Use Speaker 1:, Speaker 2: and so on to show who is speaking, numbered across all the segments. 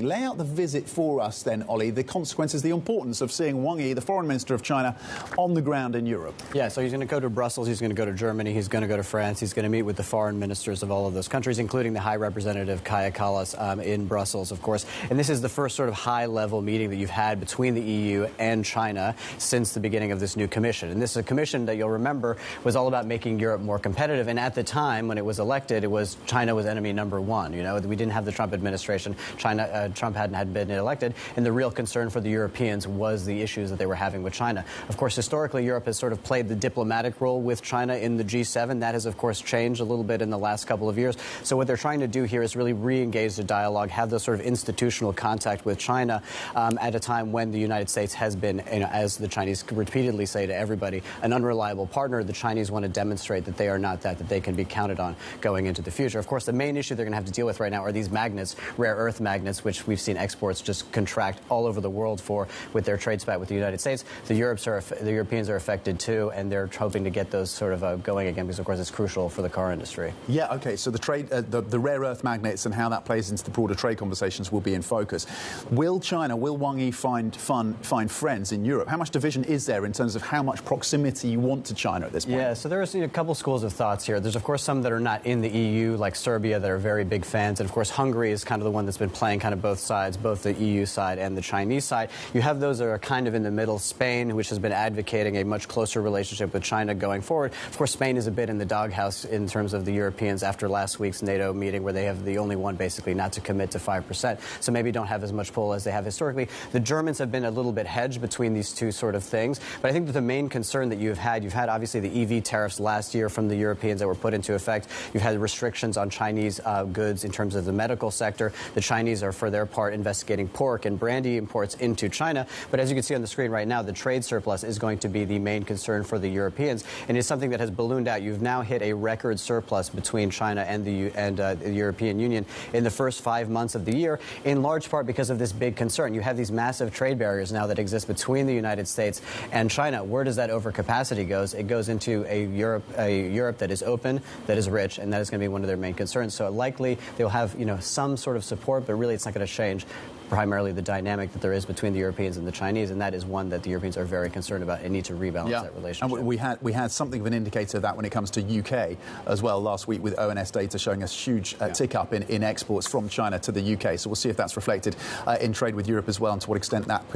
Speaker 1: Lay out the visit for us then, Ollie, the consequences, the importance of seeing Wang Yi, the Foreign Minister of China, on the ground in Europe.
Speaker 2: Yeah, so he's going to go to Brussels, he's going to go to Germany, he's going to go to France, he's going to meet with the foreign ministers of all of those countries, including the High Representative Kaja Kallas in Brussels, of course. And this is the first sort of high-level meeting that you've had between the EU and China since the beginning of this new commission. And this is a commission that you'll remember was all about making Europe more competitive. And at the time, when it was elected, it was China was enemy number one. You know, we didn't have the Trump administration. Trump hadn't been elected, and the real concern for the Europeans was the issues that they were having with China. Of course, historically, Europe has sort of played the diplomatic role with China in the G7. That has, of course, changed a little bit in the last couple of years. So what they're trying to do here is really re-engage the dialogue, have those sort of institutional contact with China at a time when the United States has been, you know, as the Chinese repeatedly say to everybody, an unreliable partner. The Chinese want to demonstrate that they are not that they can be counted on going into the future. Of course, the main issue they're going to have to deal with right now are these magnets, rare earth magnets, which we've seen exports just contract all over the world for with their trade spat with the United States. The Europeans are affected too, and they're hoping to get those sort of going again because, of course, it's crucial for the car industry.
Speaker 1: Yeah, okay, so the trade, the rare earth magnets and how that plays into the broader trade conversations will be in focus. Will Wang Yi find friends in Europe? How much division is there in terms of how much proximity you want to China at this point?
Speaker 2: Yeah, so there's a couple schools of thoughts here. There's, of course, some that are not in the EU, like Serbia, that are very big fans. And, of course, Hungary is kind of the one that's been playing kind of both sides, both the EU side and the Chinese side. You have those that are kind of in the middle. Spain, which has been advocating a much closer relationship with China going forward. Of course, Spain is a bit in the doghouse in terms of the Europeans after last week's NATO meeting, where they have the only one basically not to commit to 5%. So maybe don't have as much pull as they have historically. The Germans have been a little bit hedged between these two sort of things. But I think that the main concern that you've had obviously the EV tariffs last year from the Europeans that were put into effect. You've had restrictions on Chinese goods in terms of the medical sector. The Chinese are, for their part, investigating pork and brandy imports into China. But as you can see on the screen right now, the trade surplus is going to be the main concern for the Europeans. And it's something that has ballooned out. You've now hit a record surplus between China and the European Union in the first 5 months of the year, in large part because of this big concern. You have these massive trade barriers now that exist between the United States and China. Where does that overcapacity go? It goes into a Europe that is open, that is rich, and that is going to be one of their main concerns. So likely they'll have, you know, some sort of support, but really it's not going to change primarily the dynamic that there is between the Europeans and the Chinese, and that is one that the Europeans are very concerned about and need to rebalance that relationship.
Speaker 1: And we had something of an indicator of that when it comes to UK as well last week, with ONS data showing a huge tick up in exports from China to the UK. So we'll see if that's reflected in trade with Europe as well, and to what extent that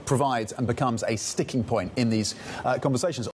Speaker 1: provides and becomes a sticking point in these conversations.